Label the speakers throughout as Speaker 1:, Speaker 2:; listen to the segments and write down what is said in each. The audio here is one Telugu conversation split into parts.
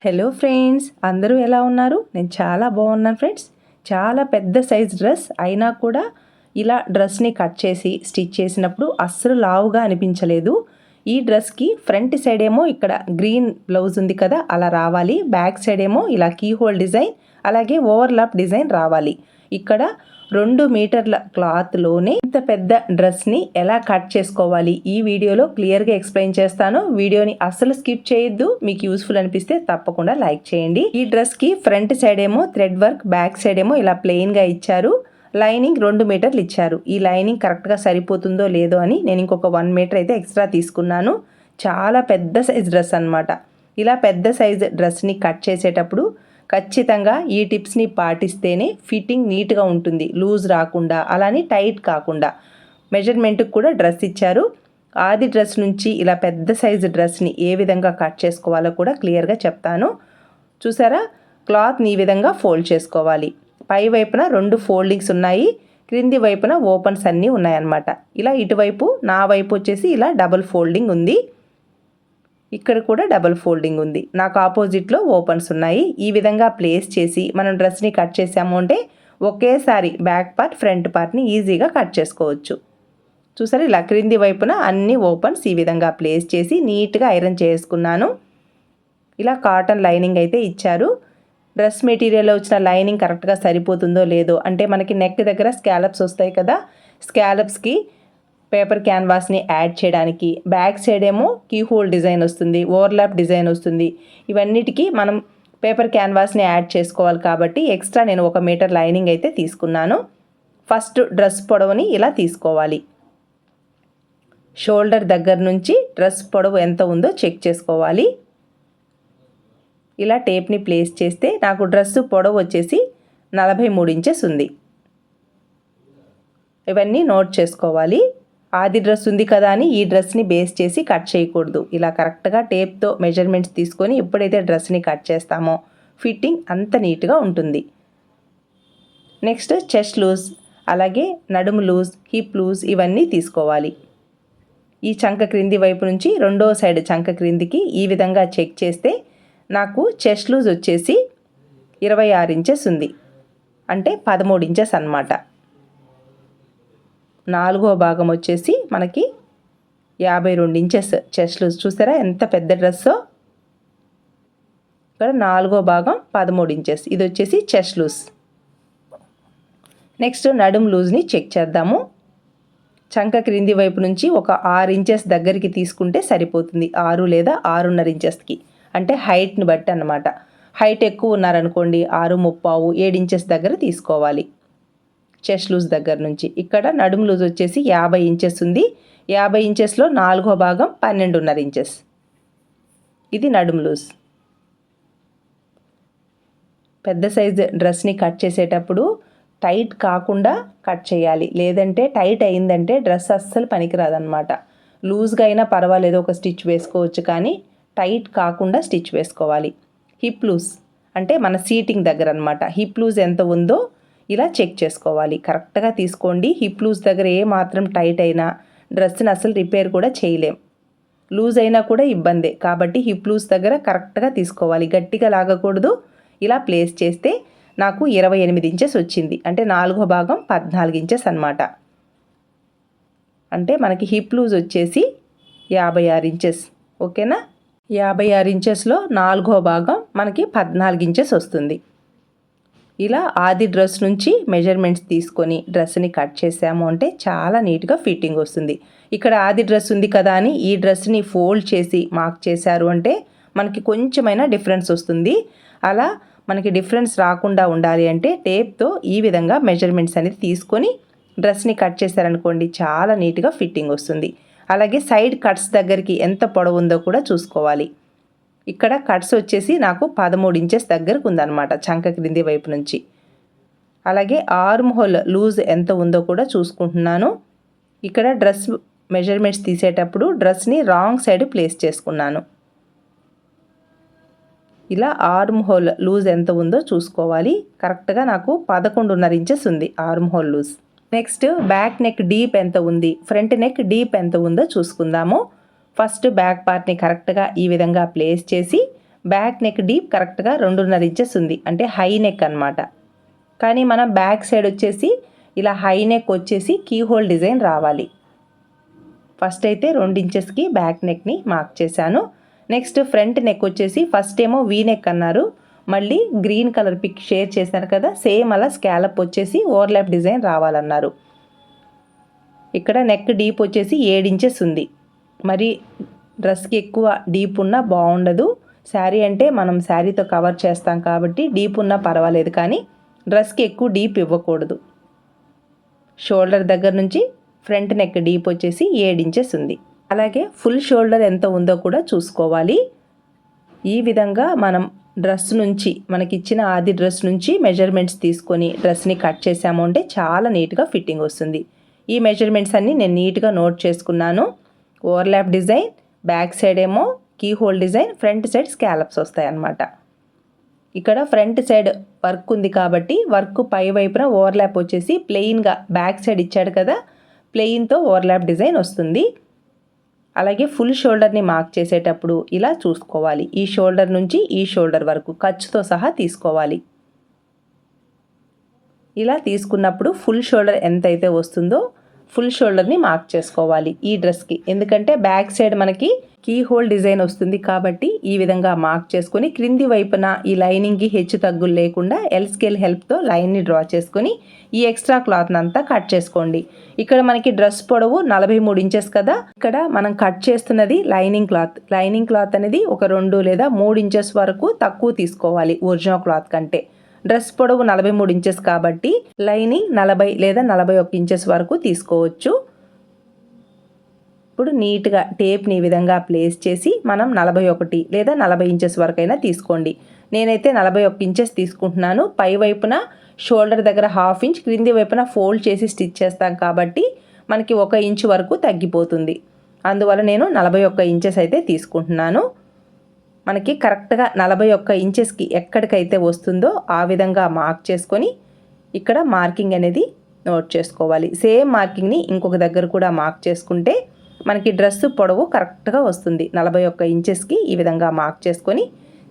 Speaker 1: హలో ఫ్రెండ్స్, అందరూ ఎలా ఉన్నారు? నేను చాలా బాగున్నాను ఫ్రెండ్స్. చాలా పెద్ద సైజ్ డ్రెస్ అయినా కూడా ఇలా డ్రెస్ని కట్ చేసి స్టిచ్ చేసినప్పుడు అస్సలు లావుగా అనిపించలేదు. ఈ డ్రెస్కి ఫ్రంట్ సైడ్ ఏమో ఇక్కడ గ్రీన్ బ్లౌజ్ ఉంది కదా, అలా రావాలి. బ్యాక్ సైడ్ ఏమో ఇలా కీ హోల్ డిజైన్, అలాగే ఓవర్లాప్ డిజైన్ రావాలి. ఇక్కడ 2 మీటర్ల క్లాత్లోనే ఇంత పెద్ద డ్రెస్ని ఎలా కట్ చేసుకోవాలి ఈ వీడియోలో క్లియర్గా ఎక్స్ప్లెయిన్ చేస్తాను. వీడియోని అస్సలు స్కిప్ చేయొద్దు. మీకు యూస్ఫుల్ అనిపిస్తే తప్పకుండా లైక్ చేయండి. ఈ డ్రెస్కి ఫ్రంట్ సైడ్ ఏమో థ్రెడ్ వర్క్, బ్యాక్ సైడ్ ఏమో ఇలా ప్లెయిన్గా ఇచ్చారు. లైనింగ్ 2 మీటర్లు ఇచ్చారు. ఈ లైనింగ్ కరెక్ట్గా సరిపోతుందో లేదో అని నేను ఇంకొక 1 మీటర్ అయితే ఎక్స్ట్రా తీసుకున్నాను. చాలా పెద్ద సైజ్ డ్రెస్ అనమాట. ఇలా పెద్ద సైజ్ డ్రెస్ని కట్ చేసేటప్పుడు ఖచ్చితంగా ఈ టిప్స్ని పాటిస్తేనే ఫిట్టింగ్ నీట్గా ఉంటుంది, లూజ్ రాకుండా, అలానే టైట్ కాకుండా. మెజర్మెంట్కి కూడా డ్రెస్ ఇచ్చారు. ఆది డ్రెస్ నుంచి ఇలా పెద్ద సైజు డ్రెస్ని ఏ విధంగా కట్ చేసుకోవాలో కూడా క్లియర్గా చెప్తాను. చూసారా, క్లాత్ని ఈ విధంగా ఫోల్డ్ చేసుకోవాలి. పై వైపున 2 ఫోల్డింగ్స్ ఉన్నాయి, క్రింది వైపున ఓపెన్స్ అన్నీ ఉన్నాయన్నమాట. ఇలా ఇటువైపు నా వైపు వచ్చేసి ఇలా డబుల్ ఫోల్డింగ్ ఉంది, ఇక్కడ కూడా డబుల్ ఫోల్డింగ్ ఉంది. నాకు ఆపోజిట్లో ఓపెన్స్ ఉన్నాయి. ఈ విధంగా ప్లేస్ చేసి మనం డ్రెస్ని కట్ చేసాము అంటే ఒకేసారి బ్యాక్ పార్ట్, ఫ్రంట్ పార్ట్ని ఈజీగా కట్ చేసుకోవచ్చు. చూసారు, ఇలా క్రింది వైపున అన్ని ఓపెన్స్ ఈ విధంగా ప్లేస్ చేసి నీట్గా ఐరన్ చేసుకున్నాను. ఇలా కాటన్ లైనింగ్ అయితే ఇచ్చారు. డ్రెస్ మెటీరియల్లో వచ్చిన లైనింగ్ కరెక్ట్గా సరిపోతుందో లేదో, అంటే మనకి నెక్ దగ్గర స్కాలప్స్ వస్తాయి కదా, స్కాలప్స్కి పేపర్ క్యాన్వాస్ని యాడ్ చేయడానికి బ్యాక్ సైడ్ ఏమో కీ హోల్ డిజైన్ వస్తుంది, ఓవర్లాప్ డిజైన్ వస్తుంది. ఇవన్నిటికీ మనం పేపర్ క్యాన్వాస్ని యాడ్ చేసుకోవాలి కాబట్టి ఎక్స్ట్రా నేను 1 మీటర్ లైనింగ్ అయితే తీసుకున్నాను. ఫస్ట్ డ్రెస్ పొడవుని ఇలా తీసుకోవాలి. షోల్డర్ దగ్గర నుంచి డ్రెస్ పొడవు ఎంత ఉందో చెక్ చేసుకోవాలి. ఇలా టేప్ని ప్లేస్ చేస్తే నాకు డ్రెస్ పొడవు వచ్చేసి 43 ఇంచెస్ ఉంది. ఇవన్నీ నోట్ చేసుకోవాలి. ఆది డ్రెస్ ఉంది కదా అని ఈ డ్రెస్ని బేస్ చేసి కట్ చేయకూడదు. ఇలా కరెక్ట్గా టేప్తో మెజర్మెంట్స్ తీసుకొని ఎప్పుడైతే డ్రెస్ని కట్ చేస్తామో ఫిట్టింగ్ అంత నీట్గా ఉంటుంది. నెక్స్ట్ చెస్ట్ లూజ్, అలాగే నడుము లూజ్, హిప్ లూజ్ ఇవన్నీ తీసుకోవాలి. ఈ చంక క్రింది వైపు నుంచి రెండో సైడ్ చంక క్రిందికి ఈ విధంగా చెక్ చేస్తే నాకు చెస్ట్ లూజ్ వచ్చేసి 26 ఇంచెస్ ఉంది, అంటే 13 ఇంచెస్ అన్నమాట. 4వ భాగం వచ్చేసి మనకి 52 ఇంచెస్ చెస్ట్ లూజ్. చూసారా ఎంత పెద్ద డ్రెస్సో. ఇక్కడ 4వ భాగం 13 ఇంచెస్, ఇది వచ్చేసి చెస్ట్ లూజ్. నెక్స్ట్ నడుం లూజ్ని చెక్ చేద్దాము. చంక క్రింది వైపు నుంచి ఒక 6 ఇంచెస్ దగ్గరికి తీసుకుంటే సరిపోతుంది, 6 లేదా 6.5 ఇంచెస్కి, అంటే హైట్ని బట్టి అన్నమాట. హైట్ ఎక్కువ ఉన్నారనుకోండి 6.35, 7 ఇంచెస్ దగ్గర తీసుకోవాలి చెస్ట్ లూజ్ దగ్గర నుంచి. ఇక్కడ నడుము లూజ్ వచ్చేసి 50 ఇంచెస్ ఉంది. 50 ఇంచెస్లో 4వ భాగం 12.5 ఇంచెస్, ఇది నడుము లూజ్. పెద్ద సైజ్ డ్రెస్ని కట్ చేసేటప్పుడు టైట్ కాకుండా కట్ చేయాలి, లేదంటే టైట్ అయిందంటే డ్రెస్ అస్సలు పనికిరాదనమాట. లూజ్గా అయినా పర్వాలేదు, ఒక స్టిచ్ వేసుకోవచ్చు, కానీ టైట్ కాకుండా స్టిచ్ వేసుకోవాలి. హిప్ లూజ్ అంటే మన సీటింగ్ దగ్గర అనమాట. హిప్ లూజ్ ఎంత ఉందో ఇలా చెక్ చేసుకోవాలి, కరెక్ట్గా తీసుకోండి. హిప్ లూజ్ దగ్గర ఏ మాత్రం టైట్ అయినా డ్రెస్ని అసలు రిపేర్ కూడా చేయలేం. లూజ్ అయినా కూడా ఇబ్బందే, కాబట్టి హిప్ లూజ్ దగ్గర కరెక్ట్గా తీసుకోవాలి, గట్టిగా లాగకూడదు. ఇలా ప్లేస్ చేస్తే నాకు 28 ఇంచెస్ వచ్చింది, అంటే 4వ భాగం 14 ఇంచెస్ అనమాట. అంటే మనకి హిప్ లూజ్ వచ్చేసి 56 ఇంచెస్, ఓకేనా. 56 ఇంచెస్లో 4వ భాగం మనకి 14 ఇంచెస్ వస్తుంది. ఇలా ఆది డ్రెస్ నుంచి మెజర్మెంట్స్ తీసుకొని డ్రెస్ని కట్ చేసాము అంటే చాలా నీట్గా ఫిట్టింగ్ వస్తుంది. ఇక్కడ ఆది డ్రెస్ ఉంది కదా అని ఈ డ్రెస్ని ఫోల్డ్ చేసి మార్క్ చేశారు అంటే మనకి కొంచెమైనా డిఫరెన్స్ వస్తుంది. అలా మనకి డిఫరెన్స్ రాకుండా ఉండాలి అంటే టేప్తో ఈ విధంగా మెజర్మెంట్స్ అనేది తీసుకొని డ్రెస్ని కట్ చేశారనుకోండి, చాలా నీట్గా ఫిట్టింగ్ వస్తుంది. అలాగే సైడ్ కట్స్ దగ్గరికి ఎంత పొడవు ఉందో కూడా చూసుకోవాలి. ఇక్కడ కట్స్ వచ్చేసి నాకు 13 ఇంచెస్ దగ్గరకు ఉందన్నమాట చంక క్రింది వైపు నుంచి. అలాగే ఆర్మ్ హోల్ లూజ్ ఎంత ఉందో కూడా చూసుకుంటున్నాను. ఇక్కడ డ్రెస్ మెజర్మెంట్స్ తీసేటప్పుడు డ్రెస్ని రాంగ్ సైడ్ ప్లేస్ చేసుకున్నాను. ఇలా ఆర్మ్ హోల్ లూజ్ ఎంత ఉందో చూసుకోవాలి. కరెక్ట్గా నాకు 11.5 ఇంచెస్ ఉంది arm hole loose. Next back neck deep ఎంత ఉంది, ఫ్రంట్ నెక్ డీప్ ఎంత ఉందో చూసుకుందాము. ఫస్ట్ బ్యాక్ పార్ట్ని కరెక్ట్గా ఈ విధంగా ప్లేస్ చేసి బ్యాక్ నెక్ డీప్ కరెక్ట్గా 2.5 ఇంచెస్ ఉంది, అంటే హై నెక్ అన్నమాట. కానీ మనం బ్యాక్ సైడ్ వచ్చేసి ఇలా హై నెక్ వచ్చేసి కీ హోల్ డిజైన్ రావాలి. ఫస్ట్ అయితే 2 ఇంచెస్కి బ్యాక్ నెక్ని మార్క్ చేశాను. నెక్స్ట్ ఫ్రంట్ నెక్ వచ్చేసి ఫస్ట్ ఏమో వీ నెక్ అన్నారు, మళ్ళీ గ్రీన్ కలర్ పిక్ షేర్ చేశాను కదా, సేమ్ అలా స్కాలప్ వచ్చేసి ఓవర్లాప్ డిజైన్ రావాలన్నారు. ఇక్కడ నెక్ డీప్ వచ్చేసి 7 ఇంచెస్ ఉంది. మరి డ్రెస్కి ఎక్కువ డీప్ ఉన్నా బాగుండదు. శారీ అంటే మనం శారీతో కవర్ చేస్తాం కాబట్టి డీప్ ఉన్నా పర్వాలేదు, కానీ డ్రెస్కి ఎక్కువ డీప్ ఇవ్వకూడదు. షోల్డర్ దగ్గర నుంచి ఫ్రంట్ నెక్ డీప్ వచ్చేసి 7 ఇంచెస్ ఉంది. అలాగే ఫుల్ షోల్డర్ ఎంత ఉందో కూడా చూసుకోవాలి. ఈ విధంగా మనం డ్రెస్ నుంచి, మనకి ఇచ్చిన ఆది డ్రెస్ నుంచి మెజర్మెంట్స్ తీసుకొని డ్రెస్ని కట్ చేసాము అంటే చాలా నీట్గా ఫిట్టింగ్ వస్తుంది. ఈ మెజర్మెంట్స్ అన్నీ నేను నీట్గా నోట్ చేసుకున్నాను. ఓవర్లాప్ డిజైన్, బ్యాక్ సైడ్ ఏమో key hole design, front side scallops వస్తాయి అన్నమాట. ఇక్కడ ఫ్రంట్ సైడ్ వర్క్ ఉంది కాబట్టి వర్క్ పై వైపున ఓవర్లాప్ వచ్చేసి ప్లెయిన్గా బ్యాక్ సైడ్ ఇచ్చాడు కదా, ప్లెయిన్తో ఓవర్లాప్ డిజైన్ వస్తుంది. అలాగే ఫుల్ షోల్డర్ని మార్క్ చేసేటప్పుడు ఇలా చూసుకోవాలి. ఈ షోల్డర్ నుంచి ఈ షోల్డర్ వరకు ఖర్చుతో సహా తీసుకోవాలి. ఇలా తీసుకున్నప్పుడు ఫుల్ షోల్డర్ ఎంతైతే వస్తుందో ఫుల్ షోల్డర్ని మార్క్ చేసుకోవాలి ఈ డ్రెస్కి. ఎందుకంటే బ్యాక్ సైడ్ మనకి కీ హోల్ డిజైన్ వస్తుంది కాబట్టి ఈ విధంగా మార్క్ చేసుకొని క్రింది వైపున ఈ లైనింగ్కి హెచ్చు తగ్గులు లేకుండా ఎల్ స్కేల్ హెల్ప్తో లైన్ని డ్రా చేసుకొని ఈ ఎక్స్ట్రా క్లాత్ని అంతా కట్ చేసుకోండి. ఇక్కడ మనకి డ్రెస్ పొడవు 43 ఇంచెస్ కదా, ఇక్కడ మనం కట్ చేస్తున్నది లైనింగ్ క్లాత్. లైనింగ్ క్లాత్ అనేది ఒక 2 లేదా 3 ఇంచెస్ వరకు తక్కువ తీసుకోవాలి ఒరిజినల్ క్లాత్ కంటే. డ్రెస్ పొడవు 43 ఇంచెస్ కాబట్టి లైనింగ్ 40 లేదా 41 ఇంచెస్ వరకు తీసుకోవచ్చు. ఇప్పుడు నీట్గా టేప్ని ఈ విధంగా ప్లేస్ చేసి మనం 41 లేదా 40 ఇంచెస్ వరకైనా తీసుకోండి. నేనైతే 41 ఇంచెస్ తీసుకుంటున్నాను. పై వైపున షోల్డర్ దగ్గర 1/2 ఇంచ్, క్రింది వైపున ఫోల్డ్ చేసి స్టిచ్ చేస్తాం కాబట్టి మనకి 1 ఇంచ్ వరకు తగ్గిపోతుంది. అందువల్ల నేను 41 ఇంచెస్ అయితే తీసుకుంటున్నాను. మనకి కరెక్ట్గా 41 ఇంచెస్కి ఎక్కడికైతే వస్తుందో ఆ విధంగా మార్క్ చేసుకొని ఇక్కడ మార్కింగ్ అనేది నోట్ చేసుకోవాలి. సేమ్ మార్కింగ్ని ఇంకొక దగ్గర కూడా మార్క్ చేసుకుంటే మనకి డ్రెస్ పొడవు కరెక్ట్గా వస్తుంది. 41 ఇంచెస్కి ఈ విధంగా మార్క్ చేసుకొని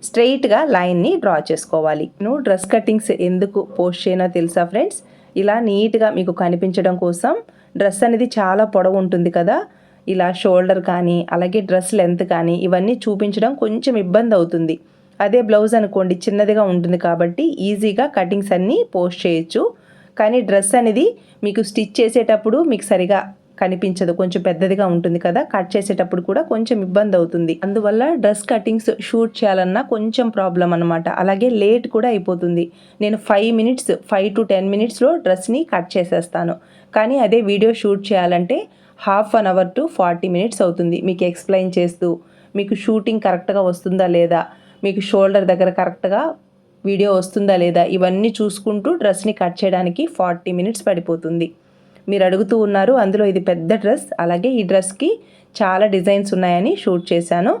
Speaker 1: స్ట్రెయిట్గా లైన్ని డ్రా చేసుకోవాలి. నేను డ్రెస్ కటింగ్స్ ఎందుకు పోస్ట్ చేయనో తెలుసా ఫ్రెండ్స్, ఇలా నీట్గా మీకు కనిపించడం కోసం. డ్రెస్ అనేది చాలా పొడవు ఉంటుంది కదా, ఇలా షోల్డర్ కానీ అలాగే డ్రెస్ లెంత్ కానీ ఇవన్నీ చూపించడం కొంచెం ఇబ్బంది అవుతుంది. అదే బ్లౌజ్ అనుకోండి చిన్నదిగా ఉంటుంది కాబట్టి ఈజీగా కటింగ్స్ అన్నీ పోస్ట్ చేయొచ్చు. కానీ డ్రెస్ అనేది మీకు స్టిచ్ చేసేటప్పుడు మీకు సరిగా కనిపించదు, కొంచెం పెద్దదిగా ఉంటుంది కదా, కట్ చేసేటప్పుడు కూడా కొంచెం ఇబ్బంది అవుతుంది. అందువల్ల డ్రెస్ కటింగ్స్ షూట్ చేయాలన్నా కొంచెం ప్రాబ్లం అనమాట. అలాగే లేట్ కూడా అయిపోతుంది. నేను 5 to 10 మినిట్స్లో డ్రెస్ని కట్ చేసేస్తాను. కానీ అదే వీడియో షూట్ చేయాలంటే 1/2 అవర్ to 40 మినిట్స్ అవుతుంది. మీకు ఎక్స్ప్లెయిన్ చేస్తూ, మీకు షూటింగ్ కరెక్ట్గా వస్తుందా లేదా, మీకు షోల్డర్ దగ్గర కరెక్ట్గా వీడియో వస్తుందా లేదా, ఇవన్నీ చూసుకుంటూ డ్రెస్ని కట్ చేయడానికి 40 మినిట్స్ పడిపోతుంది. మీరు అడుగుతూ ఉన్నారు, అందులో ఇది పెద్ద డ్రెస్, అలాగే ఈ డ్రెస్కి చాలా డిజైన్స్ ఉన్నాయని షూట్ చేశాను.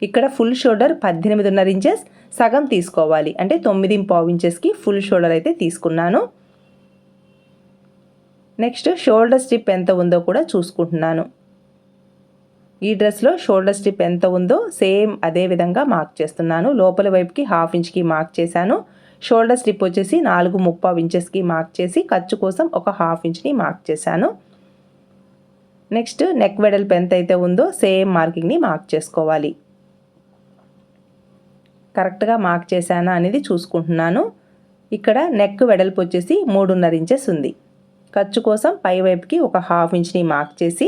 Speaker 1: ఇక్కడ ఫుల్ షోల్డర్ 18.5 ఇంచెస్ సగం తీసుకోవాలి, అంటే 9.5 ఇంచెస్కి ఫుల్ షోల్డర్ అయితే తీసుకున్నాను. నెక్స్ట్ షోల్డర్ స్ట్రిప్ ఎంత ఉందో కూడా చూసుకుంటున్నాను. ఈ డ్రెస్లో షోల్డర్ స్ట్రిప్ ఎంత ఉందో సేమ్ అదే విధంగా మార్క్ చేస్తున్నాను. లోపల వైపుకి 1/2 ఇంచ్కి మార్క్ చేశాను. షోల్డర్ స్ట్రిప్ వచ్చేసి 4.5 ఇంచెస్కి మార్క్ చేసి ఖర్చు కోసం ఒక 1/2 ఇంచ్ని మార్క్ చేశాను. నెక్స్ట్ నెక్ వెడల్పు ఎంత అయితే ఉందో సేమ్ మార్కింగ్ని మార్క్ చేసుకోవాలి. కరెక్ట్గా మార్క్ చేశానా అనేది చూసుకుంటున్నాను. ఇక్కడ నెక్ వెడల్పు వచ్చేసి 3.5 ఇంచెస్ ఉంది. ఖర్చు కోసం పై వైపుకి ఒక 1/2 ఇంచ్ని మార్క్ చేసి,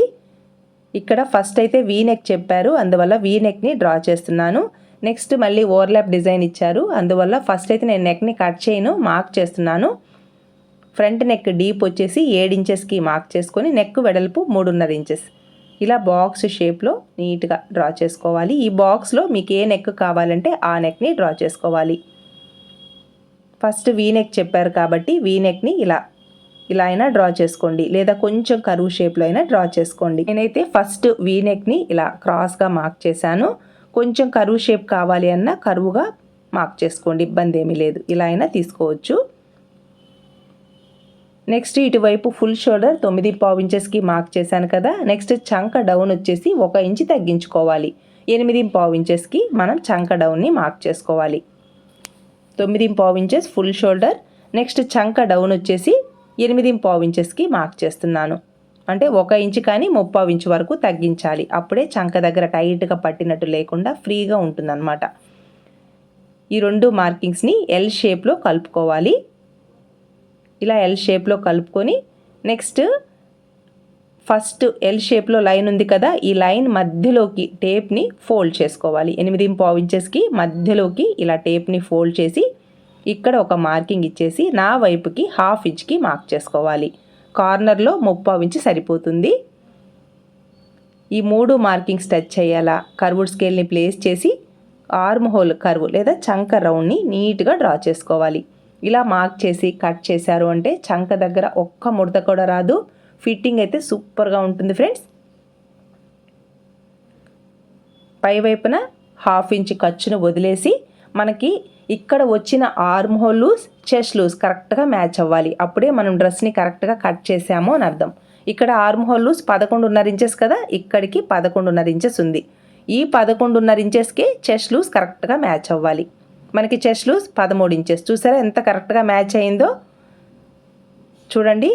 Speaker 1: ఇక్కడ ఫస్ట్ అయితే వీ నెక్ చెప్పారు, అందువల్ల వీ నెక్ని డ్రా చేస్తున్నాను. నెక్స్ట్ మళ్ళీ ఓవర్లాప్ డిజైన్ ఇచ్చారు, అందువల్ల ఫస్ట్ అయితే నేను నెక్ని కట్ చేయను, మార్క్ చేస్తున్నాను. ఫ్రంట్ నెక్ డీప్ వచ్చేసి 7 ఇంచెస్కి మార్క్ చేసుకొని నెక్ వెడల్పు 3.5 ఇంచెస్ ఇలా బాక్స్ షేప్లో నీట్గా డ్రా చేసుకోవాలి. ఈ బాక్స్లో మీకు ఏ నెక్ కావాలంటే ఆ నెక్ని డ్రా చేసుకోవాలి. ఫస్ట్ వీ నెక్ చెప్పారు కాబట్టి వీ నెక్ని ఇలా అయినా డ్రా చేసుకోండి, లేదా కొంచెం కరువు షేప్లో అయినా డ్రా చేసుకోండి. నేనైతే ఫస్ట్ వీ నెక్ని ఇలా క్రాస్గా మార్క్ చేశాను. కొంచెం కరువు షేప్ కావాలి అన్న కరువుగా మార్క్ చేసుకోండి, ఇబ్బంది ఏమీ లేదు, ఇలా అయినా తీసుకోవచ్చు. నెక్స్ట్ ఇటువైపు ఫుల్ షోల్డర్ 9.5 ఇంచెస్కి మార్క్ చేశాను కదా. నెక్స్ట్ చంక డౌన్ వచ్చేసి 1 ఇంచ్ తగ్గించుకోవాలి. 8.5 ఇంచెస్కి మనం చంక డౌన్ని మార్క్ చేసుకోవాలి. 9.5 ఇంచెస్ ఫుల్ షోల్డర్. నెక్స్ట్ చంక డౌన్ వచ్చేసి 8.5 ఇంచెస్కి మార్క్ చేస్తున్నాను. అంటే 1 ఇంచు కానీ 3/4 ఇంచు వరకు తగ్గించాలి. అప్పుడే చంక దగ్గర టైట్గా పట్టినట్టు లేకుండా ఫ్రీగా ఉంటుందన్నమాట. ఈ 2 మార్కింగ్స్ని ఎల్ షేప్లో కలుపుకోవాలి. ఇలా ఎల్ షేప్లో కలుపుకొని నెక్స్ట్ ఫస్ట్ ఎల్ షేప్లో లైన్ ఉంది కదా, ఈ లైన్ మధ్యలోకి టేప్ని ఫోల్డ్ చేసుకోవాలి. 8.5 ఇంచెస్కి మధ్యలోకి ఇలా టేప్ని ఫోల్డ్ చేసి ఇక్కడ ఒక మార్కింగ్ ఇచ్చేసి నా వైపుకి 1/2 ఇంచ్కి మార్క్ చేసుకోవాలి. కార్నర్లో 3/4 ఇంచు సరిపోతుంది. ఈ 3 మార్కింగ్స్ టచ్ చేయాలా. కర్వ్డ్ స్కేల్ని ప్లేస్ చేసి ఆర్మ్ హోల్ కర్వ్ లేదా చంక రౌండ్ని నీట్గా డ్రా చేసుకోవాలి. ఇలా మార్క్ చేసి కట్ చేశారు అంటే చంక దగ్గర ఒక్క ముడత కూడా రాదు. ఫిట్టింగ్ అయితే సూపర్గా ఉంటుంది ఫ్రెండ్స్. పై వైపున 1/2 ఇంచ్ ఖర్చును వదిలేసి మనకి ఇక్కడ వచ్చిన arm hole loose, chest loose కరెక్ట్గా మ్యాచ్ అవ్వాలి. అప్పుడే మనం డ్రెస్ని కరెక్ట్గా కట్ చేసాము అని అర్థం. ఇక్కడ ఆర్మ్ హోల్ లూజ్ 11.5 ఇంచెస్ కదా, ఇక్కడికి 11.5 ఇంచెస్ ఉంది. ఈ 11.5 ఇంచెస్కి చెస్ట్ లూజ్ కరెక్ట్గా మ్యాచ్ అవ్వాలి. మనకి చెస్ట్ లూజ్ 13 ఇంచెస్. చూసారా ఎంత కరెక్ట్గా మ్యాచ్ అయిందో. చూడండి,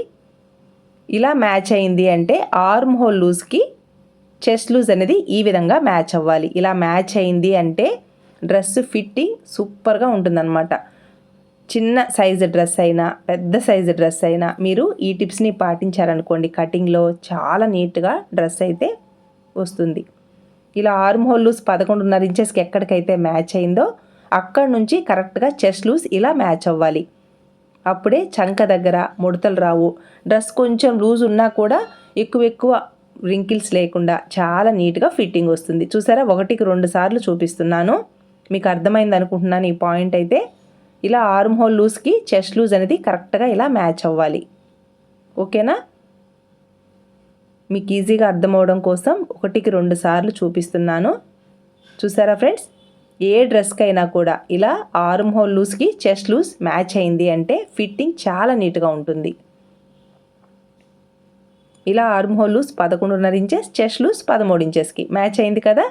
Speaker 1: ఇలా మ్యాచ్ అయింది అంటే ఆర్మ్ హోల్ లూజ్కి చెస్ట్ లూజ్ అనేది ఈ విధంగా మ్యాచ్ అవ్వాలి. ఇలా మ్యాచ్ అయింది అంటే డ్రెస్ ఫిట్టింగ్ సూపర్గా ఉంటుందన్నమాట. చిన్న సైజు డ్రెస్ అయినా పెద్ద సైజు డ్రెస్ అయినా మీరు ఈ టిప్స్ని పాటించారనుకోండి, కటింగ్లో చాలా నీట్గా డ్రెస్ అయితే వస్తుంది. ఇలా ఆర్మ్ హోల్ లూజ్ 11.5 ఇంచెస్కి ఎక్కడికైతే మ్యాచ్ అయిందో అక్కడ నుంచి కరెక్ట్గా చెస్ట్ లూజ్ ఇలా మ్యాచ్ అవ్వాలి. అప్పుడే చంక దగ్గర ముడతలు రావు. డ్రెస్ కొంచెం లూజ్ ఉన్నా కూడా ఎక్కువ రింకిల్స్ లేకుండా చాలా నీట్గా ఫిట్టింగ్ వస్తుంది. చూసారా, 1కి 2 సార్లు చూపిస్తున్నాను. మీకు అర్థమైంది అనుకుంటున్నాను ఈ పాయింట్ అయితే. ఇలా ఆర్మ్ హోల్ లూజ్కి చెస్ట్ లూజ్ అనేది కరెక్ట్గా ఇలా మ్యాచ్ అవ్వాలి. ఓకేనా? మీకు ఈజీగా అర్థమవడం కోసం 1కి 2 సార్లు చూపిస్తున్నాను. చూసారా ఫ్రెండ్స్, ఏ డ్రెస్కైనా కూడా ఇలా ఆర్మ్ హోల్ లూజ్కి చెస్ట్ లూజ్ మ్యాచ్ అయింది అంటే ఫిట్టింగ్ చాలా నీట్గా ఉంటుంది. ఇలా arm hole loose 11.5 inches, chest loose 13 ఇంచెస్కి మ్యాచ్ అయింది కదా.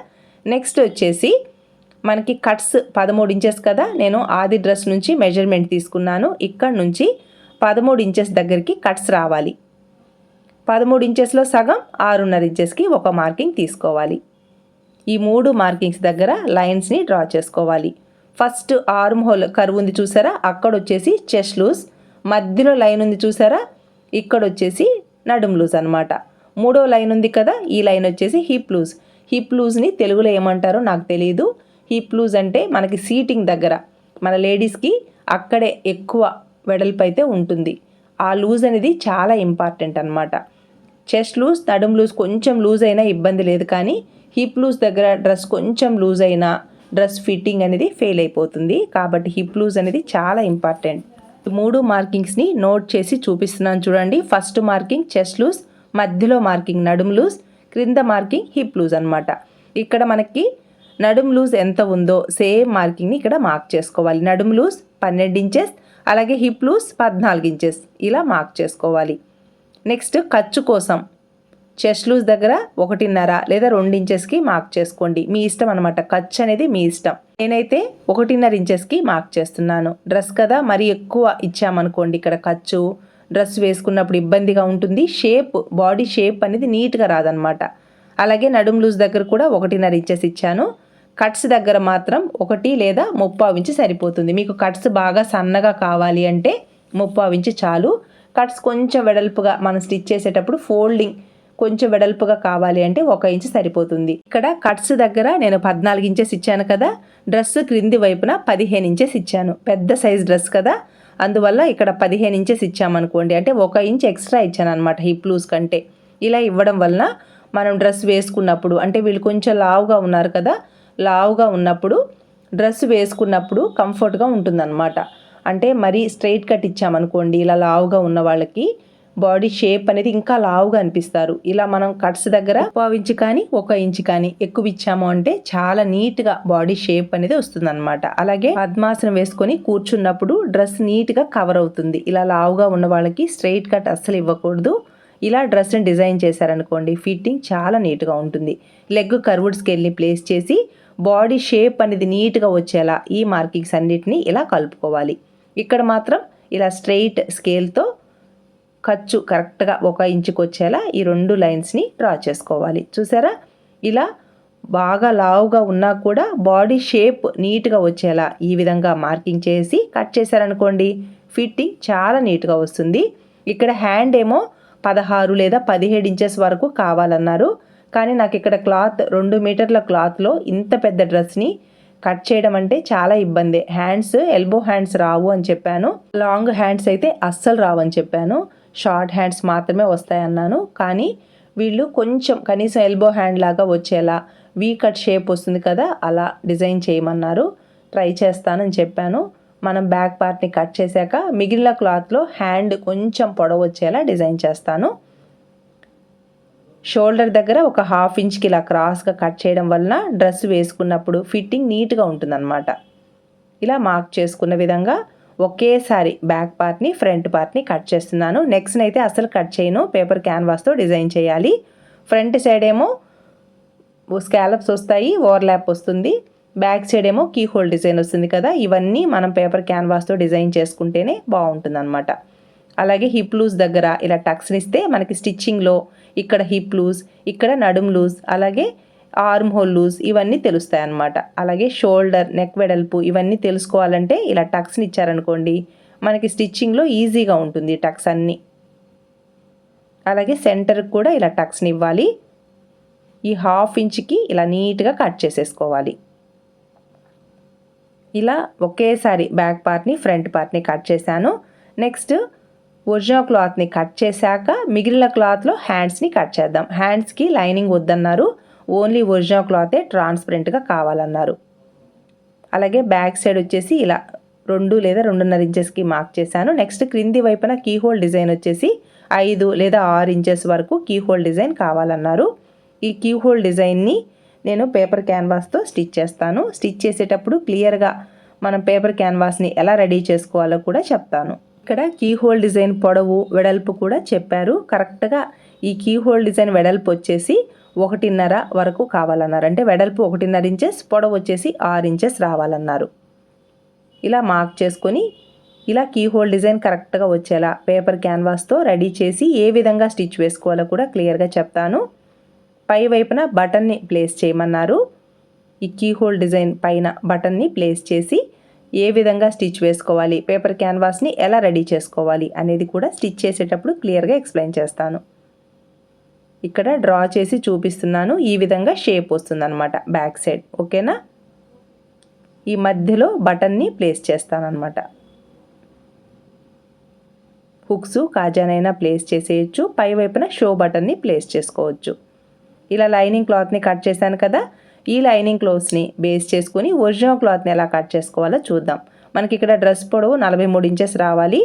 Speaker 1: నెక్స్ట్ వచ్చేసి మనకి కట్స్ 13 ఇంచెస్ కదా, నేను ఆది డ్రెస్ నుంచి మెజర్మెంట్ తీసుకున్నాను. ఇక్కడ నుంచి 13 ఇంచెస్ దగ్గరికి కట్స్ రావాలి. 13 ఇంచెస్లో సగం 6.5 ఇంచెస్కి ఒక మార్కింగ్ తీసుకోవాలి. ఈ 3 మార్కింగ్స్ దగ్గర లైన్స్ని డ్రా చేసుకోవాలి. ఫస్ట్ ఆర్మ్ హోల్ కర్వ్ ఉంది చూసారా, అక్కడ వచ్చేసి చెస్ట్ లూజ్, మధ్యలో లైన్ ఉంది చూసారా, ఇక్కడ వచ్చేసి నడుం లూజ్ అనమాట. 3వ లైన్ ఉంది కదా, ఈ లైన్ వచ్చేసి హిప్ లూజ్. హిప్ లూజ్ని తెలుగులో ఏమంటారో నాకు తెలియదు. హిప్ లూజ్ అంటే మనకి సీటింగ్ దగ్గర మన లేడీస్కి అక్కడే ఎక్కువ వెడల్పు అయితే ఉంటుంది. ఆ లూజ్ అనేది చాలా ఇంపార్టెంట్ అనమాట. చెస్ట్ లూజ్, నడుం లూజ్ కొంచెం లూజ్ అయినా ఇబ్బంది లేదు, కానీ హిప్ లూజ్ దగ్గర డ్రెస్ కొంచెం లూజ్ అయినా డ్రెస్ ఫిట్టింగ్ అనేది ఫెయిల్ అయిపోతుంది. కాబట్టి హిప్ లూజ్ అనేది చాలా ఇంపార్టెంట్. 3 మార్కింగ్స్ని నోట్ చేసి చూపిస్తున్నాను చూడండి. ఫస్ట్ మార్కింగ్ చెస్ట్ లూజ్, మధ్యలో మార్కింగ్ నడుం లూజ్, క్రింద మార్కింగ్ హిప్ లూజ్ అనమాట. ఇక్కడ మనకి నడుం లూజ్ ఎంత ఉందో సేమ్ మార్కింగ్ని ఇక్కడ మార్క్ చేసుకోవాలి. నడుం లూజ్ 12 ఇంచెస్, అలాగే హిప్ లూజ్ 14 ఇంచెస్ ఇలా మార్క్ చేసుకోవాలి. నెక్స్ట్ ఖర్చు కోసం చెస్ట్ లూజ్ దగ్గర 1.5 లేదా 2 ఇంచెస్కి మార్క్ చేసుకోండి. మీ ఇష్టం అనమాట, ఖర్చు అనేది మీ ఇష్టం. నేనైతే 1.5 ఇంచెస్కి మార్క్ చేస్తున్నాను. డ్రెస్ కదా, మరి ఎక్కువ ఇచ్చామనుకోండి ఇక్కడ ఖర్చు, డ్రెస్ వేసుకున్నప్పుడు ఇబ్బందిగా ఉంటుంది. బాడీ షేప్ అనేది నీట్గా రాదనమాట. అలాగే నడుం లూజ్ దగ్గర కూడా 1.5 ఇంచెస్ ఇచ్చాను. కట్స్ దగ్గర మాత్రం 1 లేదా 3/4 ఇంచు సరిపోతుంది. మీకు కట్స్ బాగా సన్నగా కావాలి అంటే 3/4 ఇంచు చాలు. కట్స్ కొంచెం వెడల్పుగా మనం స్టిచ్ చేసేటప్పుడు ఫోల్డింగ్ కొంచెం వెడల్పుగా కావాలి అంటే 1 ఇంచు సరిపోతుంది. ఇక్కడ కట్స్ దగ్గర నేను 14 ఇంచెస్ ఇచ్చాను కదా, డ్రెస్ క్రింది వైపున 15 ఇంచెస్ ఇచ్చాను. పెద్ద సైజ్ డ్రెస్ కదా, అందువల్ల ఇక్కడ 15 ఇంచెస్ ఇచ్చామనుకోండి, అంటే 1 ఇంచ్ ఎక్స్ట్రా ఇచ్చాను అనమాట హిప్ లూజ్ కంటే. ఇలా ఇవ్వడం వలన మనం డ్రెస్ వేసుకున్నప్పుడు, అంటే వీళ్ళు కొంచెం లావుగా ఉన్నారు కదా, లావుగా ఉన్నప్పుడు డ్రెస్ వేసుకున్నప్పుడు కంఫర్ట్గా ఉంటుందన్నమాట. అంటే మరీ స్ట్రైట్ కట్ ఇచ్చామనుకోండి, ఇలా లావుగా ఉన్న వాళ్ళకి బాడీ షేప్ అనేది ఇంకా లావుగా అనిపిస్తారు. ఇలా మనం కట్స్ దగ్గర 1 ఇంచ్ కానీ 1 ఇంచ్ కానీ ఎక్కువ ఇచ్చాము అంటే చాలా నీట్గా బాడీ షేప్ అనేది వస్తుందన్నమాట. అలాగే పద్మాసనం వేసుకొని కూర్చున్నప్పుడు డ్రెస్ నీట్గా కవర్ అవుతుంది. ఇలా లావుగా ఉన్న వాళ్ళకి స్ట్రైట్ కట్ అస్సలు ఇవ్వకూడదు. ఇలా డ్రెస్ని డిజైన్ చేశారనుకోండి ఫిట్టింగ్ చాలా నీట్గా ఉంటుంది. లెగ్ కర్వ్డ్ స్కేల్ని ప్లేస్ చేసి బాడీ షేప్ అనేది నీట్గా వచ్చేలా ఈ మార్కింగ్స్ అన్నిటినీ ఇలా కలుపుకోవాలి. ఇక్కడ మాత్రం ఇలా స్ట్రెయిట్ స్కేల్తో ఖర్చు కరెక్ట్గా 1 ఇంచుకి వచ్చేలా ఈ 2 లైన్స్ని డ్రా చేసుకోవాలి. చూసారా, ఇలా బాగా లావుగా ఉన్నా కూడా బాడీ షేప్ నీట్గా వచ్చేలా ఈ విధంగా మార్కింగ్ చేసి కట్ చేశారనుకోండి ఫిట్టింగ్ చాలా నీట్గా వస్తుంది. ఇక్కడ హ్యాండ్ ఏమో 16 లేదా 17 ఇంచెస్ వరకు కావాలన్నారు. కానీ నాకు ఇక్కడ క్లాత్ 2 మీటర్ల క్లాత్లో ఇంత పెద్ద డ్రెస్ని కట్ చేయడం అంటే చాలా ఇబ్బంది. హ్యాండ్స్ ఎల్బో హ్యాండ్స్ రావు అని చెప్పాను, లాంగ్ హ్యాండ్స్ అయితే అస్సలు రావని చెప్పాను, షార్ట్ హ్యాండ్స్ మాత్రమే వస్తాయన్నాను. కానీ వీళ్ళు కొంచెం కనీసం ఎల్బో హ్యాండ్ లాగా వచ్చేలా వీ కట్ షేప్ వస్తుంది కదా అలా డిజైన్ చేయమన్నారు. ట్రై చేస్తానని చెప్పాను. మనం బ్యాక్ పార్ట్ని కట్ చేశాక మిగిలిన క్లాత్లో హ్యాండ్ కొంచెం పొడవు వచ్చేలా డిజైన్ చేస్తాను. షోల్డర్ దగ్గర ఒక 1/2 ఇంచ్కి ఇలా క్రాస్గా కట్ చేయడం వలన డ్రెస్ వేసుకున్నప్పుడు ఫిట్టింగ్ నీట్గా ఉంటుందన్నమాట. ఇలా మార్క్ చేసుకున్న విధంగా ఒకేసారి బ్యాక్ పార్ట్ని ఫ్రంట్ పార్ట్ని కట్ చేస్తున్నాను. నెక్స్ట్ అయితే అసలు కట్ చేయను, పేపర్ క్యాన్వాస్తో డిజైన్ చేయాలి. ఫ్రంట్ సైడ్ ఏమో స్కాలప్స్ వస్తాయి, ఓవర్లాప్ వస్తుంది. బ్యాక్ సైడ్ ఏమో కీ హోల్ డిజైన్ వస్తుంది కదా, ఇవన్నీ మనం పేపర్ క్యాన్వాస్తో డిజైన్ చేసుకుంటేనే బాగుంటుంది అనమాట. అలాగే హిప్ లూజ్ దగ్గర ఇలా టక్స్ని ఇస్తే మనకి స్టిచ్చింగ్లో ఇక్కడ హిప్ లూజ్, ఇక్కడ నడుం లూజ్, అలాగే ఆర్మ్ హోల్ లూజ్ ఇవన్నీ తెలుస్తాయి అన్నమాట. అలాగే షోల్డర్, నెక్ వెడల్పు ఇవన్నీ తెలుసుకోవాలంటే ఇలా టక్స్ని ఇచ్చారనుకోండి మనకి స్టిచ్చింగ్లో ఈజీగా ఉంటుంది టక్స్ అన్నీ. అలాగే సెంటర్కి కూడా ఇలా టక్స్ని ఇవ్వాలి. ఈ 1/2 ఇంచ్కి ఇలా నీట్గా కట్ చేసేసుకోవాలి. ఇలా ఒకేసారి బ్యాక్ పార్ట్ని ఫ్రంట్ పార్ట్ని కట్ చేశాను. నెక్స్ట్ ఒరిజినల్ క్లాత్ని కట్ చేశాక మిగిలిన క్లాత్లో హ్యాండ్స్ని కట్ చేద్దాం. హ్యాండ్స్కి లైనింగ్ వద్దన్నారు, ఓన్లీ ఒరిజినల్ క్లాతే ట్రాన్స్పరెంట్గా కావాలన్నారు. అలాగే బ్యాక్ సైడ్ వచ్చేసి ఇలా 2 లేదా 2.5 ఇంచెస్కి మార్క్ చేశాను. నెక్స్ట్ క్రింది వైపున కీ హోల్ డిజైన్ వచ్చేసి 5 లేదా 6 ఇంచెస్ వరకు కీ హోల్ డిజైన్ కావాలన్నారు. ఈ కీ హోల్ డిజైన్ని నేను పేపర్ క్యాన్వాస్తో స్టిచ్ చేస్తాను. స్టిచ్ చేసేటప్పుడు క్లియర్గా మనం పేపర్ క్యాన్వాస్ని ఎలా రెడీ చేసుకోవాలో కూడా చెప్తాను. ఇక్కడ కీ హోల్ డిజైన్ పొడవు వెడల్పు కూడా చెప్పారు. కరెక్ట్గా ఈ కీ హోల్ డిజైన్ వెడల్పు వచ్చేసి 1.5 వరకు కావాలన్నారు. అంటే వెడల్పు 1.5 ఇంచెస్, పొడవు వచ్చేసి 6 ఇంచెస్ రావాలన్నారు. ఇలా మార్క్ చేసుకొని ఇలా కీ హోల్ డిజైన్ కరెక్ట్గా వచ్చేలా పేపర్ క్యాన్వాస్తో రెడీ చేసి ఏ విధంగా స్టిచ్ వేసుకోవాలో కూడా క్లియర్గా చెప్తాను. పై వైపున బటన్ని ప్లేస్ చేయమన్నారు. ఈ కీ హోల్ డిజైన్ పైన బటన్ని ప్లేస్ చేసి ఏ విధంగా స్టిచ్ వేసుకోవాలి, పేపర్ క్యాన్వాస్ని ఎలా రెడీ చేసుకోవాలి అనేది కూడా స్టిచ్ చేసేటప్పుడు క్లియర్గా ఎక్స్ప్లెయిన్ చేస్తాను. ఇక్కడ డ్రా చేసి చూపిస్తున్నాను. ఈ విధంగా షేప్ వస్తుందన్నమాట బ్యాక్ సైడ్. ఓకేనా, ఈ మధ్యలో బటన్ని ప్లేస్ చేస్తానన్నమాట. హుక్స్ కాజానైనా ప్లేస్ చేసేయచ్చు, పై వైపున షో బటన్ని ప్లేస్ చేసుకోవచ్చు. ఇలా లైనింగ్ క్లాత్ని కట్ చేశాను కదా, ఈ లైనింగ్ క్లాత్ని బేస్ చేసుకుని ఒరిజినల్ క్లాత్ని ఎలా కట్ చేసుకోవాలో చూద్దాం. మనకి ఇక్కడ డ్రెస్ పొడవు 43 ఇంచెస్ రావాలి.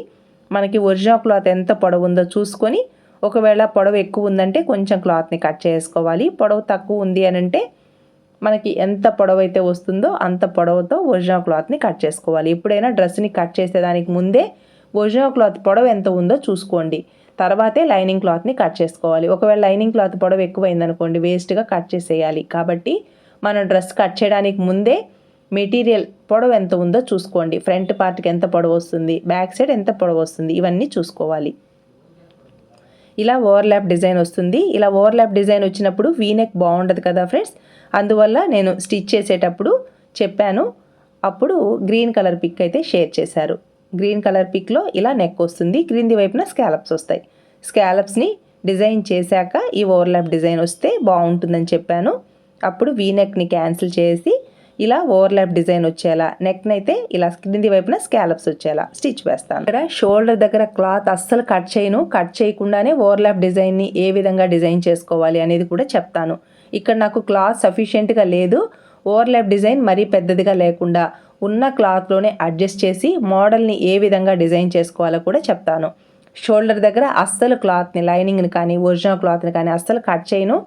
Speaker 1: మనకి ఒరిజినల్ క్లాత్ ఎంత పొడవు ఉందో చూసుకొని, ఒకవేళ పొడవు ఎక్కువ ఉందంటే కొంచెం క్లాత్ని కట్ చేసుకోవాలి. పొడవు తక్కువ ఉంది అని అంటే మనకి ఎంత పొడవు అయితే వస్తుందో అంత పొడవుతో ఒరిజినల్ క్లాత్ని కట్ చేసుకోవాలి. ఎప్పుడైనా డ్రెస్ని కట్ చేసేదానికి ముందే ఒరిజినల్ క్లాత్ పొడవు ఎంత ఉందో చూసుకోండి, తర్వాతే లైనింగ్ క్లాత్ని కట్ చేసుకోవాలి. ఒకవేళ లైనింగ్ క్లాత్ పొడవు ఎక్కువైందనుకోండి వేస్ట్గా కట్ చేసేయాలి. కాబట్టి మనం డ్రెస్ కట్ చేయడానికి ముందే మెటీరియల్ పొడవు ఎంత ఉందో చూసుకోండి. ఫ్రంట్ పార్ట్కి ఎంత పొడవు వస్తుంది, బ్యాక్ సైడ్ ఎంత పొడవు వస్తుంది, ఇవన్నీ చూసుకోవాలి. ఇలా ఓవర్లాప్ డిజైన్ వస్తుంది. ఇలా ఓవర్లాప్ డిజైన్ వచ్చినప్పుడు వీనెక్ బాగుండదు కదా ఫ్రెండ్స్, అందువల్ల నేను స్టిచ్ చేసేటప్పుడు చెప్పాను. అప్పుడు గ్రీన్ కలర్ పిక్ అయితే షేర్ చేశారు. గ్రీన్ కలర్ పిక్లో ఇలా నెక్ వస్తుంది, క్రింది వైపున స్కాలప్స్ వస్తాయి. స్కాలప్స్ని డిజైన్ చేశాక ఈ ఓవర్లాప్ డిజైన్ వస్తే బాగుంటుందని చెప్పాను. అప్పుడు వీనెక్ని క్యాన్సిల్ చేసి ఇలా ఓవర్లాప్ డిజైన్ వచ్చేలా, నెక్ని అయితే ఇలా క్రింది వైపున స్కాలప్స్ వచ్చేలా స్టిచ్ వేస్తాను. ఇక్కడ షోల్డర్ దగ్గర క్లాత్ అస్సలు కట్ చేయను, కట్ చేయకుండానే ఓవర్లాప్ డిజైన్ని ఏ విధంగా డిజైన్ చేసుకోవాలి అనేది కూడా చెప్తాను. ఇక్కడ నాకు క్లాత్ సఫిషియెంట్గా లేదు, ఓవర్లాప్ డిజైన్ మరీ పెద్దదిగా లేకుండా ఉన్న క్లాత్లోనే అడ్జస్ట్ చేసి మోడల్ని ఏ విధంగా డిజైన్ చేసుకోవాలో కూడా చెప్తాను. షోల్డర్ దగ్గర అస్సలు క్లాత్ని, లైనింగ్ని కానీ ఒరిజినల్ క్లాత్ని కానీ అస్సలు కట్ చేయను.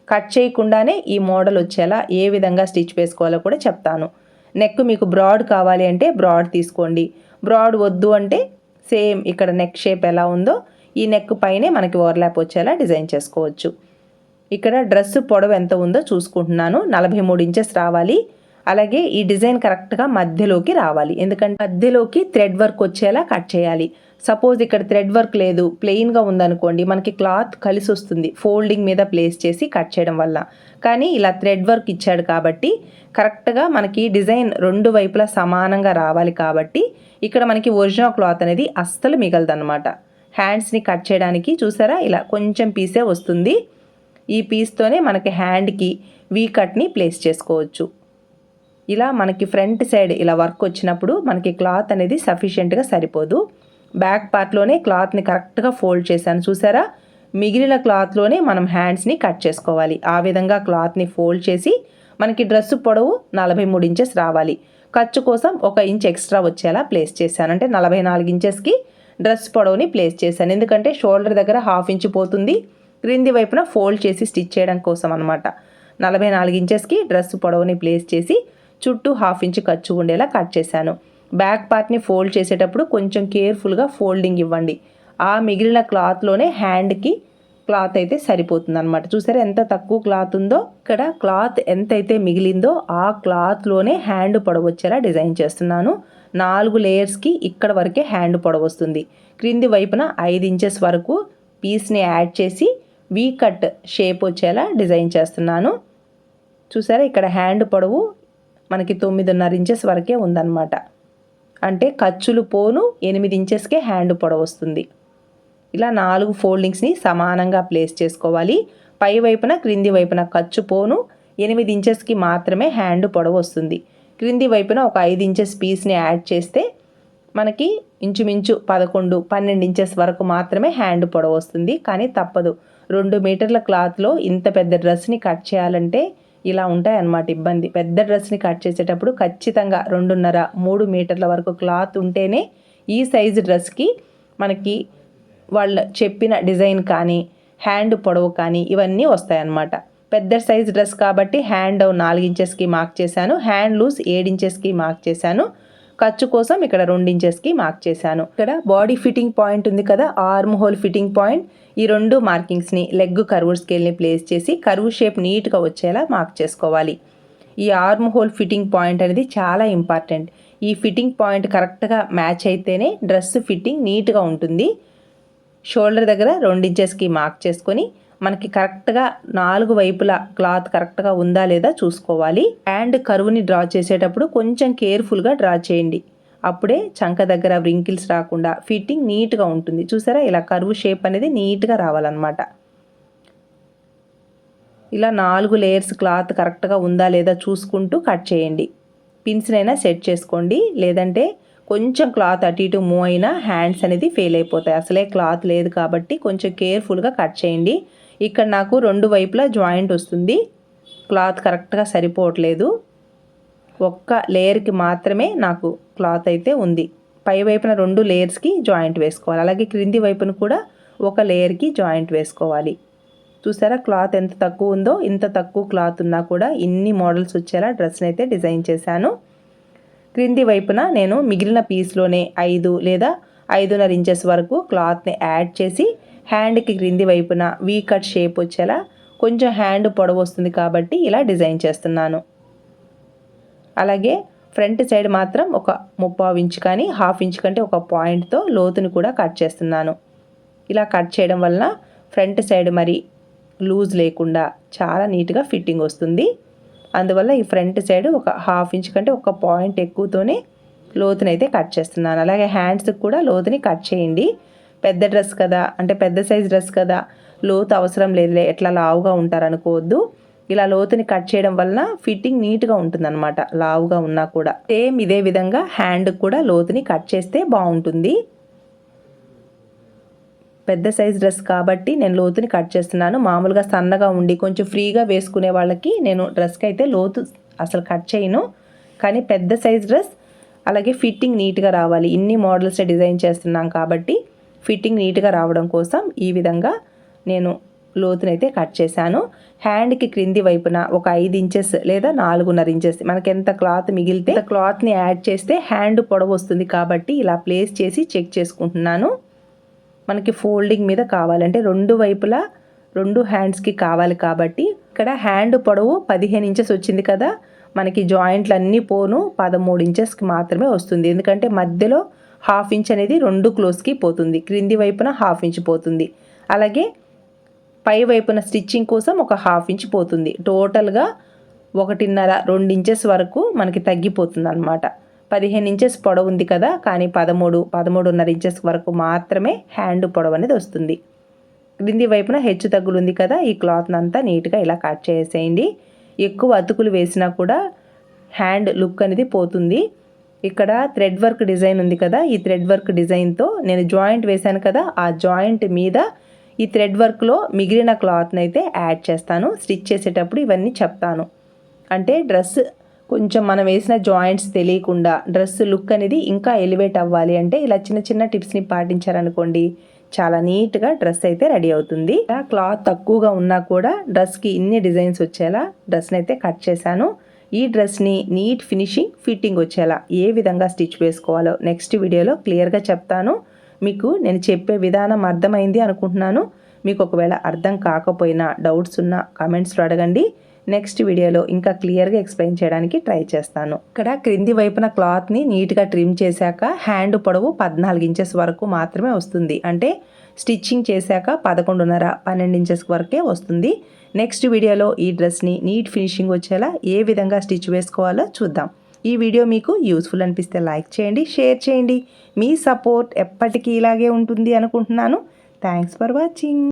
Speaker 1: కట్ చేయకుండానే ఈ మోడల్ వచ్చేలా ఏ విధంగా స్టిచ్ వేసుకోవాలో కూడా చెప్తాను. నెక్ మీకు బ్రాడ్ కావాలి అంటే బ్రాడ్ తీసుకోండి, బ్రాడ్ వద్దు అంటే సేమ్ ఇక్కడ నెక్ షేప్ ఎలా ఉందో ఈ నెక్ పైనే మనకి ఓవర్లాప్ వచ్చేలా డిజైన్ చేసుకోవచ్చు. ఇక్కడ డ్రెస్ పొడవు ఎంత ఉందో చూసుకుంటున్నాను. 43 ఇంచెస్ రావాలి. అలాగే ఈ డిజైన్ కరెక్ట్గా మధ్యలోకి రావాలి, ఎందుకంటే మధ్యలోకి థ్రెడ్ వర్క్ వచ్చేలా కట్ చేయాలి. సపోజ్ ఇక్కడ థ్రెడ్ వర్క్ లేదు, ప్లెయిన్గా ఉందనుకోండి, మనకి క్లాత్ కలిసి వస్తుంది ఫోల్డింగ్ మీద ప్లేస్ చేసి కట్ చేయడం వల్ల. కానీ ఇలా థ్రెడ్ వర్క్ ఇచ్చాడు కాబట్టి కరెక్ట్గా మనకి డిజైన్ రెండు వైపులా సమానంగా రావాలి. కాబట్టి ఇక్కడ మనకి ఒరిజినల్ క్లాత్ అనేది అస్సలు మిగలదన్నమాట. హ్యాండ్స్ని కట్ చేయడానికి చూసారా, ఇలా కొంచెం పీసే వస్తుంది. ఈ పీస్తోనే మనకి హ్యాండ్కి వీ కట్ని ప్లేస్ చేసుకోవచ్చు. ఇలా మనకి ఫ్రంట్ సైడ్ ఇలా వర్క్ వచ్చినప్పుడు మనకి క్లాత్ అనేది సఫిషియెంట్గా సరిపోదు. బ్యాక్ పార్ట్లోనే క్లాత్ని కరెక్ట్గా ఫోల్డ్ చేశాను చూసారా. మిగిలిన క్లాత్లోనే మనం హ్యాండ్స్ని కట్ చేసుకోవాలి. ఆ విధంగా క్లాత్ని ఫోల్డ్ చేసి మనకి డ్రెస్సు పొడవు 43 ఇంచెస్ రావాలి. ఖర్చు కోసం 1 ఇంచ్ ఎక్స్ట్రా వచ్చేలా ప్లేస్ చేశాను. అంటే 44 ఇంచెస్కి డ్రెస్ పొడవుని ప్లేస్ చేశాను. ఎందుకంటే షోల్డర్ దగ్గర 1/2 ఇంచ్ పోతుంది, క్రింది వైపున ఫోల్డ్ చేసి స్టిచ్ చేయడం కోసం అనమాట. 44 ఇంచెస్కి డ్రెస్ పొడవుని ప్లేస్ చేసి చుట్టూ 1/2 ఇంచ్ ఖర్చు ఉండేలా కట్ చేశాను. బ్యాక్ పార్ట్ని ఫోల్డ్ చేసేటప్పుడు కొంచెం కేర్ఫుల్గా ఫోల్డింగ్ ఇవ్వండి. ఆ మిగిలిన క్లాత్లోనే హ్యాండ్కి క్లాత్ అయితే సరిపోతుంది అనమాట. చూసారా ఎంత తక్కువ క్లాత్ ఉందో. ఇక్కడ క్లాత్ ఎంతైతే మిగిలిందో ఆ క్లాత్లోనే హ్యాండ్ పొడవు వచ్చేలా డిజైన్ చేస్తున్నాను. 4 లేయర్స్కి ఇక్కడ వరకే హ్యాండ్ పొడవు వస్తుంది. క్రింది వైపున 5 ఇంచెస్ వరకు పీస్ని యాడ్ చేసి వీ కట్ షేప్ వచ్చేలా డిజైన్ చేస్తున్నాను. చూసారా ఇక్కడ హ్యాండ్ పొడవు మనకి 9.5 ఇంచెస్ వరకే ఉందన్నమాట. అంటే ఖర్చులు పోను 8 ఇంచెస్కే హ్యాండ్ పొడవు వస్తుంది. ఇలా 4 ఫోల్డింగ్స్ని సమానంగా ప్లేస్ చేసుకోవాలి. పై వైపున క్రింది వైపున ఖర్చు పోను 8 ఇంచెస్కి మాత్రమే హ్యాండ్ పొడవు వస్తుంది. క్రింది వైపున ఒక 5 ఇంచెస్ పీస్ని యాడ్ చేస్తే మనకి ఇంచుమించు 11-12 ఇంచెస్ వరకు మాత్రమే హ్యాండ్ పొడవు వస్తుంది. కానీ తప్పదు, 2 మీటర్ల క్లాత్లో ఇంత పెద్ద డ్రెస్ని కట్ చేయాలంటే ఇలా ఉంటాయన్నమాట ఇబ్బంది. పెద్ద డ్రెస్ని కట్ చేసేటప్పుడు ఖచ్చితంగా 2.5-3 మీటర్ల వరకు క్లాత్ ఉంటేనే ఈ సైజు డ్రెస్కి మనకి వాళ్ళు చెప్పిన డిజైన్ కానీ హ్యాండ్ పొడవు కానీ ఇవన్నీ వస్తాయన్నమాట. పెద్ద సైజ్ డ్రెస్ కాబట్టి హ్యాండ్ 4 ఇంచెస్కి మార్క్ చేశాను, హ్యాండ్ లూజ్ 7 ఇంచెస్కి మార్క్ చేశాను, ఖర్చు కోసం ఇక్కడ 2 ఇంచెస్కి మార్క్ చేశాను. ఇక్కడ బాడీ ఫిట్టింగ్ పాయింట్ ఉంది కదా, ఆర్మ్ హోల్ ఫిట్టింగ్ పాయింట్, ఈ 2 మార్కింగ్స్ని లెగ్ కర్వ్ స్కేల్ని ప్లేస్ చేసి కర్వ్ షేప్ నీట్గా వచ్చేలా మార్క్ చేసుకోవాలి. ఈ ఆర్మ్ హోల్ ఫిట్టింగ్ పాయింట్ అనేది చాలా ఇంపార్టెంట్. ఈ ఫిట్టింగ్ పాయింట్ కరెక్ట్గా మ్యాచ్ అయితేనే డ్రెస్ ఫిట్టింగ్ నీట్గా ఉంటుంది. షోల్డర్ దగ్గర 2 ఇంచెస్కి మార్క్ చేసుకొని మనకి కరెక్ట్గా 4 వైపులా క్లాత్ కరెక్ట్గా ఉందా లేదా చూసుకోవాలి. హ్యాండ్ కర్వ్ని డ్రా చేసేటప్పుడు కొంచెం కేర్ఫుల్గా డ్రా చేయండి. అప్పుడే చంక దగ్గర వ్రింకిల్స్ రాకుండా ఫిట్టింగ్ నీట్గా ఉంటుంది. చూసారా ఇలా కర్వ్ షేప్ అనేది నీట్గా రావాలన్నమాట. ఇలా 4 లేయర్స్ క్లాత్ కరెక్ట్గా ఉందా లేదా చూసుకుంటూ కట్ చేయండి. పిన్స్నైనా సెట్ చేసుకోండి, లేదంటే కొంచెం క్లాత్ అటు ఇటు మూవ్ అయినా హ్యాండ్స్ అనేది ఫెయిల్ అయిపోతాయి. అసలే క్లాత్ లేదు కాబట్టి కొంచెం కేర్ఫుల్గా కట్ చేయండి. ఇక్కడ నాకు 2 వైపులా జాయింట్ వస్తుంది, క్లాత్ కరెక్ట్గా సరిపోవట్లేదు. ఒక్క లేయర్కి మాత్రమే నాకు క్లాత్ అయితే ఉంది. పై వైపున 2 లేయర్స్కి జాయింట్ వేసుకోవాలి. అలాగే క్రింది వైపున కూడా ఒక లేయర్కి జాయింట్ వేసుకోవాలి. చూసారా క్లాత్ ఎంత తక్కువ ఉందో. ఇంత తక్కువ క్లాత్ ఉన్నా కూడా ఇన్ని మోడల్స్ వచ్చేలా డ్రెస్ని అయితే డిజైన్ చేశాను. క్రింది వైపున నేను మిగిలిన పీస్లోనే 5 లేదా 5.5 ఇంచెస్ వరకు క్లాత్ని యాడ్ చేసి హ్యాండ్కి క్రింది వైపున వీ కట్ షేప్ వచ్చేలా కొంచెం హ్యాండ్ పొడవు వస్తుంది కాబట్టి ఇలా డిజైన్ చేస్తున్నాను. అలాగే ఫ్రంట్ సైడ్ మాత్రం ఒక 3/4 ఇంచ్ కానీ 1/2 ఇంచ్ కంటే ఒక పాయింట్తో లోతుని కూడా కట్ చేస్తున్నాను. ఇలా కట్ చేయడం వలన ఫ్రంట్ సైడ్ మరి లూజ్ లేకుండా చాలా నీట్గా ఫిట్టింగ్ వస్తుంది. అందువల్ల ఈ ఫ్రంట్ సైడ్ ఒక 1/2 ఇంచ్ కంటే ఒక పాయింట్ ఎక్కువతోనే లోతునైతే కట్ చేస్తున్నాను. అలాగే హ్యాండ్స్కి కూడా లోతుని కట్ చేయండి. పెద్ద డ్రెస్ కదా, అంటే పెద్ద సైజ్ డ్రెస్ కదా, లోతు అవసరం లేదులే ఎట్లా లావుగా ఉంటారనుకోవద్దు. ఇలా లోతుని కట్ చేయడం వలన ఫిట్టింగ్ నీట్గా ఉంటుందన్నమాట, లావుగా ఉన్నా కూడా. సేమ్ ఇదే విధంగా హ్యాండ్కి కూడా లోతుని కట్ చేస్తే బాగుంటుంది. పెద్ద సైజ్ డ్రెస్ కాబట్టి నేను లోతుని కట్ చేస్తున్నాను. మామూలుగా సన్నగా ఉండి కొంచెం ఫ్రీగా వేసుకునే వాళ్ళకి నేను డ్రెస్కి అయితే లోతు అసలు కట్ చేయను. కానీ పెద్ద సైజ్ డ్రెస్ అలాగే ఫిట్టింగ్ నీట్గా రావాలి. ఇన్ని మోడల్స్ డిజైన్ చేస్తున్నాం కాబట్టి ఫిట్టింగ్ నీట్గా రావడం కోసం ఈ విధంగా నేను లోతునైతే కట్ చేశాను. హ్యాండ్కి క్రింది వైపున ఒక 5 ఇంచెస్ లేదా 4.5 ఇంచెస్ మనకి ఎంత క్లాత్ మిగిలితే క్లాత్ని యాడ్ చేస్తే హ్యాండ్ పొడవు వస్తుంది కాబట్టి ఇలా ప్లేస్ చేసి చెక్ చేసుకుంటున్నాను. మనకి ఫోల్డింగ్ మీద కావాలంటే రెండు వైపులా 2 హ్యాండ్స్కి కావాలి కాబట్టి ఇక్కడ హ్యాండ్ పొడవు 15 ఇంచెస్ వచ్చింది కదా, మనకి జాయింట్లు అన్నీ పోను 13 ఇంచెస్కి మాత్రమే వస్తుంది. ఎందుకంటే మధ్యలో 1/2 ఇంచ్ అనేది 2 క్లోజ్కి పోతుంది, క్రింది వైపున 1/2 ఇంచ్ పోతుంది. అలాగే పై వైపున స్టిచ్చింగ్ కోసం ఒక 1/2 ఇంచ్ పోతుంది. టోటల్గా 1.5-2 ఇంచెస్ వరకు మనకి తగ్గిపోతుంది అనమాట. 15 ఇంచెస్ పొడవు ఉంది కదా, కానీ 13-13.5 ఇంచెస్ వరకు మాత్రమే హ్యాండ్ పొడవు అనేది వస్తుంది. క్రింది వైపున హెచ్చు తగ్గులు ఉంది కదా, ఈ క్లాత్ని అంతా నీట్గా ఇలా కట్ చేసేయండి. ఎక్కువ అతుకులు వేసినా కూడా హ్యాండ్ లుక్ అనేది పోతుంది. ఇక్కడ థ్రెడ్ వర్క్ డిజైన్ ఉంది కదా, ఈ థ్రెడ్ వర్క్ డిజైన్తో నేను జాయింట్ వేశాను కదా, ఆ జాయింట్ మీద ఈ థ్రెడ్ వర్క్లో మిగిలిన క్లాత్ని అయితే యాడ్ చేస్తాను. స్టిచ్ చేసేటప్పుడు ఇవన్నీ చెప్తాను. అంటే డ్రెస్ కొంచెం మనం వేసిన జాయింట్స్ తెలియకుండా డ్రెస్ లుక్ అనేది ఇంకా ఎలివేట్ అవ్వాలి అంటే ఇలా చిన్న చిన్న టిప్స్ని పాటించారనుకోండి, చాలా నీట్గా డ్రెస్ అయితే రెడీ అవుతుంది. క్లాత్ తక్కువగా ఉన్నా కూడా డ్రెస్కి ఇన్ని డిజైన్స్ వచ్చేలా డ్రెస్ని అయితే కట్ చేశాను. ఈ డ్రెస్ని నీట్ ఫినిషింగ్ ఫిట్టింగ్ వచ్చేలా ఏ విధంగా స్టిచ్ వేసుకోవాలో నెక్స్ట్ వీడియోలో క్లియర్గా చెప్తాను. మీకు నేను చెప్పే విధానం అర్థమైంది అనుకుంటున్నాను. మీకు ఒకవేళ అర్థం కాకపోయినా డౌట్స్ ఉన్నా కామెంట్స్లో అడగండి. నెక్స్ట్ వీడియోలో ఇంకా క్లియర్గా ఎక్స్ప్లెయిన్ చేయడానికి ట్రై చేస్తాను. ఇక్కడ క్రింది వైపున క్లాత్ని నీట్గా ట్రిమ్ చేశాక హ్యాండ్ పొడవు 14 ఇంచెస్ వరకు మాత్రమే వస్తుంది. అంటే స్టిచ్చింగ్ చేశాక 11.5-12 ఇంచెస్ వరకే వస్తుంది. నెక్స్ట్ వీడియోలో ఈ డ్రెస్ని నీట్ ఫినిషింగ్ వచ్చేలా ఏ విధంగా స్టిచ్ వేసుకోవాలో చూద్దాం. ఈ వీడియో మీకు యూస్ఫుల్ అనిపిస్తే లైక్ చేయండి, షేర్ చేయండి. మీ సపోర్ట్ ఎప్పటికీ ఇలాగే ఉంటుంది అనుకుంటున్నాను. Thanks for watching.